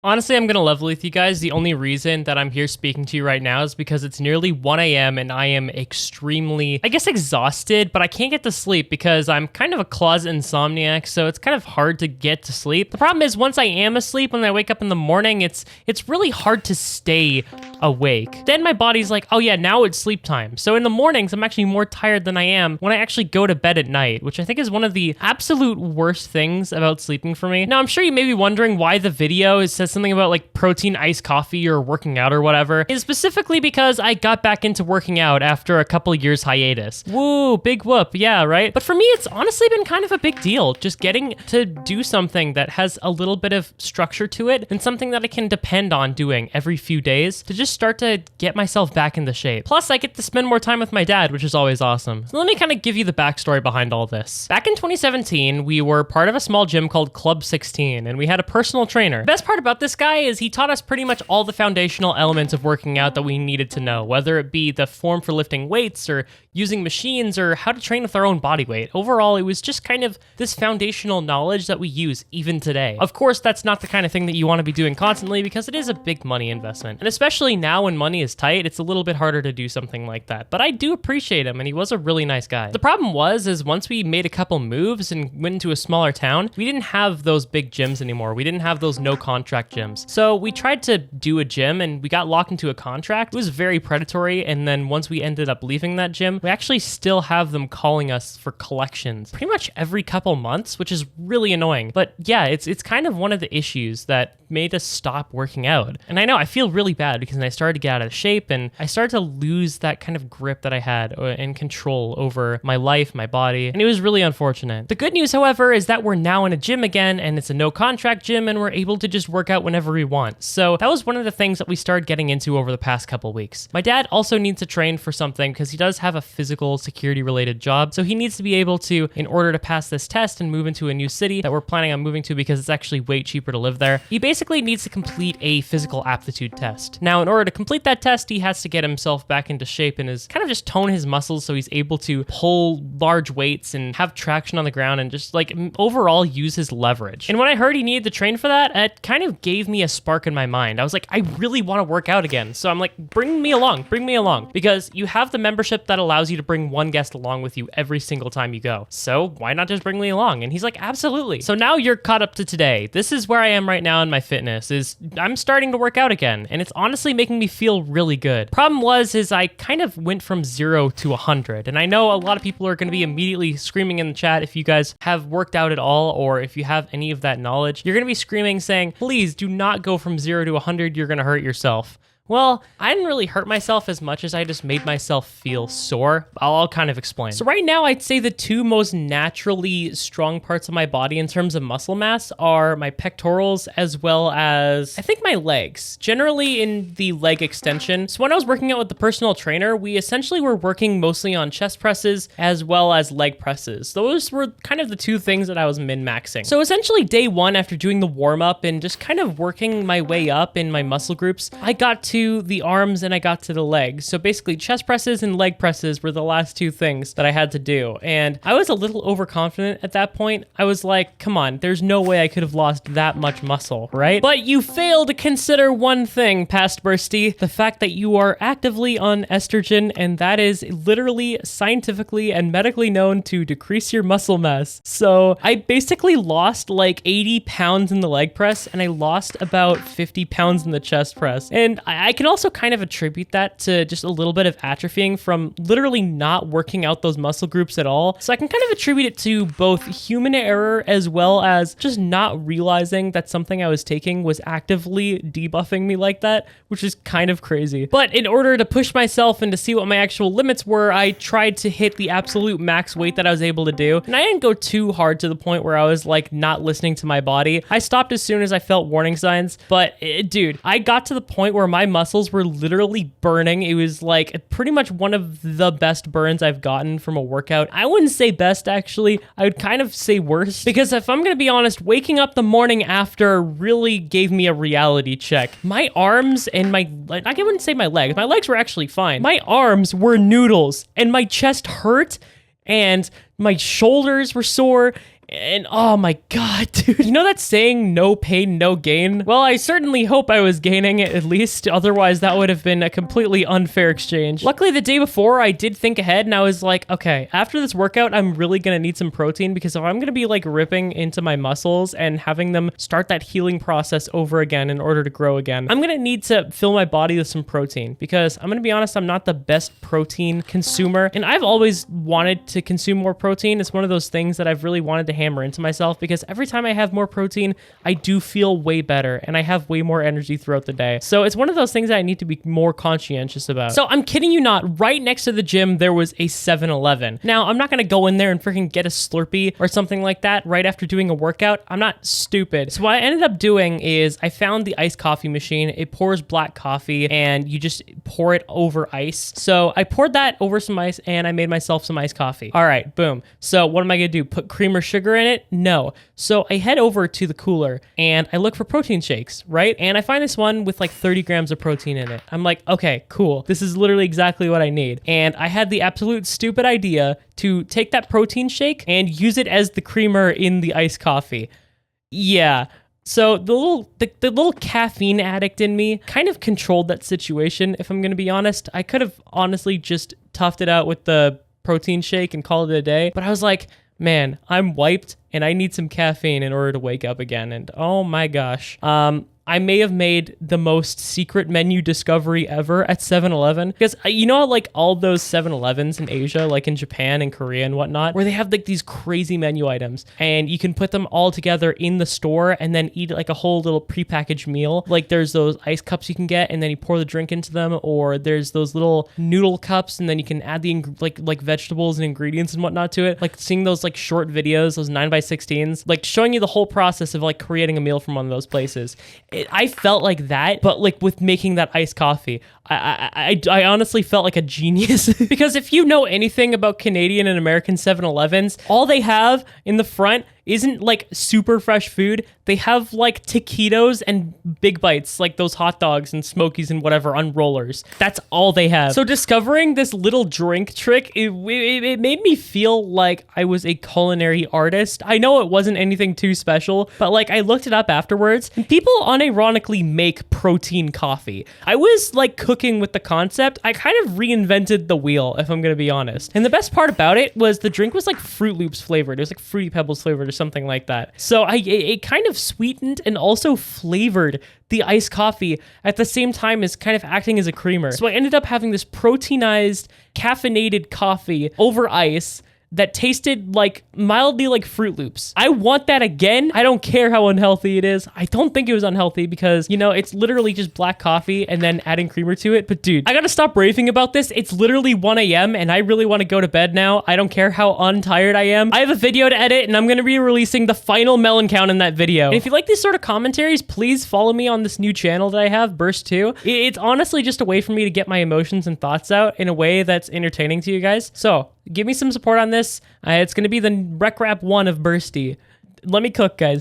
Honestly, I'm gonna level with you guys. The only reason that I'm here speaking to you right now is because it's nearly 1 a.m. and I am extremely, I guess, exhausted, but I can't get to sleep because I'm kind of a closet insomniac, so it's kind of hard to get to sleep. The problem is once I am asleep, when I wake up in the morning, it's really hard to stay awake. Then my body's like, oh yeah, now it's sleep time. So in the mornings, I'm actually more tired than I am when I actually go to bed at night, which I think is one of the absolute worst things about sleeping for me. Now, I'm sure you may be wondering why the video says something about like protein iced coffee or working out or whatever. It's specifically because I got back into working out after a couple years hiatus. Woo, big whoop, yeah, right? But for me, it's honestly been kind of a big deal, just getting to do something that has a little bit of structure to it and something that I can depend on doing every few days to just start to get myself back into shape. Plus, I get to spend more time with my dad, which is always awesome. So let me kind of give you the backstory behind all this. Back in 2017, we were part of a small gym called Club 16, and we had a personal trainer. The best part about this guy is he taught us pretty much all the foundational elements of working out that we needed to know, whether it be the form for lifting weights or using machines or how to train with our own body weight. Overall, it was just kind of this foundational knowledge that we use even today. Of course, that's not the kind of thing that you want to be doing constantly because it is a big money investment. And especially now when money is tight, it's a little bit harder to do something like that. But I do appreciate him, and he was a really nice guy. The problem is once we made a couple moves and went into a smaller town, we didn't have those big gyms anymore. We didn't have those no contract gyms. So we tried to do a gym and we got locked into a contract. It was very predatory. And then once we ended up leaving that gym, we actually still have them calling us for collections pretty much every couple months, which is really annoying. But yeah, it's kind of one of the issues that made us stop working out. And I know I feel really bad because I started to get out of shape and I started to lose that kind of grip that I had and control over my life, my body, and it was really unfortunate. The good news, however, is that we're now in a gym again, and it's a no contract gym, and we're able to just work out whenever we want. So that was one of the things that we started getting into over the past couple weeks. My dad also needs to train for something because he does have a physical security related job. So he needs to be able to, in order to pass this test and move into a new city that we're planning on moving to because it's actually way cheaper to live there, he basically needs to complete a physical aptitude test. Now, in order to complete that test, he has to get himself back into shape and is kind of just tone his muscles so he's able to pull large weights and have traction on the ground and just like overall use his leverage. And when I heard he needed to train for that, it kind of gave me a spark in my mind. I was like, I really want to work out again. So I'm like, bring me along, because you have the membership that allows you to bring one guest along with you every single time you go. So why not just bring me along? And he's like, absolutely. So now you're caught up to today. This is where I am right now in my fitness, is I'm starting to work out again, and it's honestly making me feel really good. Problem is I kind of went from 0 to 100, and I know a lot of people are going to be immediately screaming in the chat if you guys have worked out at all, or if you have any of that knowledge, you're going to be screaming saying, please do not go from 0 to 100, you're going to hurt yourself. Well, I didn't really hurt myself as much as I just made myself feel sore. I'll kind of explain. So right now, I'd say the two most naturally strong parts of my body in terms of muscle mass are my pectorals as well as, I think, my legs, generally in the leg extension. So when I was working out with the personal trainer, we essentially were working mostly on chest presses as well as leg presses. Those were kind of the two things that I was min-maxing. So essentially day one, after doing the warm-up and just kind of working my way up in my muscle groups, I got to the arms and I got to the legs. So basically chest presses and leg presses were the last two things that I had to do. And I was a little overconfident at that point. I was like, come on, there's no way I could have lost that much muscle, right? But you fail to consider one thing, past Burssty, the fact that you are actively on estrogen, and that is literally scientifically and medically known to decrease your muscle mass. So I basically lost like 80 pounds in the leg press and I lost about 50 pounds in the chest press. And I can also kind of attribute that to just a little bit of atrophying from literally not working out those muscle groups at all. So I can kind of attribute it to both human error as well as just not realizing that something I was taking was actively debuffing me like that, which is kind of crazy. But in order to push myself and to see what my actual limits were, I tried to hit the absolute max weight that I was able to do. And I didn't go too hard to the point where I was like not listening to my body. I stopped as soon as I felt warning signs. But dude, I got to the point where my muscles were literally burning. It was like pretty much one of the best burns I've gotten from a workout. I wouldn't say best, actually. I would kind of say worse, because if I'm gonna be honest, waking up the morning after really gave me a reality check. My arms and I wouldn't say my legs. My legs were actually fine. My arms were noodles and my chest hurt and my shoulders were sore. And oh my God, dude. You know that saying, no pain, no gain? Well, I certainly hope I was gaining it at least. Otherwise, that would have been a completely unfair exchange. Luckily, the day before, I did think ahead and I was like, okay, after this workout, I'm really gonna need some protein because if I'm gonna be like ripping into my muscles and having them start that healing process over again in order to grow again, I'm gonna need to fill my body with some protein because I'm gonna be honest, I'm not the best protein consumer. And I've always wanted to consume more protein. It's one of those things that I've really wanted to hammer into myself because every time I have more protein, I do feel way better and I have way more energy throughout the day. So it's one of those things that I need to be more conscientious about. So I'm kidding you not, right next to the gym, there was a 7-Eleven. Now, I'm not gonna go in there and freaking get a Slurpee or something like that right after doing a workout. I'm not stupid. So what I ended up doing is I found the iced coffee machine. It pours black coffee and you just pour it over ice. So I poured that over some ice and I made myself some iced coffee. All right, boom. So what am I gonna do? Put cream or sugar in it? No. So I head over to the cooler and I look for protein shakes, right? And I find this one with like 30 grams of protein in it. I'm like, okay, cool. This is literally exactly what I need. And I had the absolute stupid idea to take that protein shake and use it as the creamer in the iced coffee. Yeah. So the little caffeine addict in me kind of controlled that situation, if I'm going to be honest. I could have honestly just toughed it out with the protein shake and called it a day. But I was like, man, I'm wiped and I need some caffeine in order to wake up again. And oh my gosh. I may have made the most secret menu discovery ever at 7-Eleven because you know, like all those 7-Elevens in Asia, like in Japan and Korea and whatnot, where they have like these crazy menu items and you can put them all together in the store and then eat like a whole little prepackaged meal. Like there's those ice cups you can get and then you pour the drink into them, or there's those little noodle cups and then you can add the like vegetables and ingredients and whatnot to it. Like seeing those like short videos, those 9x16s, like showing you the whole process of like creating a meal from one of those places. I felt like that, but like with making that iced coffee, I honestly felt like a genius because if you know anything about Canadian and American 7-Elevens, all they have in the front isn't like super fresh food. They have like taquitos and big bites, like those hot dogs and smokies and whatever on rollers. That's all they have. So discovering this little drink trick, it made me feel like I was a culinary artist. I know it wasn't anything too special, but like I looked it up afterwards and people unironically make protein coffee. I was like cooking with the concept. I kind of reinvented the wheel, if I'm gonna be honest. And the best part about it was the drink was like Fruit Loops flavored. It was like Fruity Pebbles flavored or something like that. So it kind of sweetened and also flavored the iced coffee at the same time as kind of acting as a creamer. So I ended up having this proteinized, caffeinated coffee over ice that tasted like mildly like Fruit Loops. I want that again. I don't care how unhealthy it is. I don't think it was unhealthy because, you know, it's literally just black coffee and then adding creamer to it. But dude, I gotta stop raving about this. It's literally 1 a.m. and I really want to go to bed now. I don't care how untired I am. I have a video to edit and I'm gonna be releasing the final melon count in that video. And if you like these sort of commentaries, please follow me on this new channel that I have, BurssTwo. It's honestly just a way for me to get my emotions and thoughts out in a way that's entertaining to you guys. So give me some support on this. It's going to be the Rec Rap 1 of Burssty. Let me cook, guys.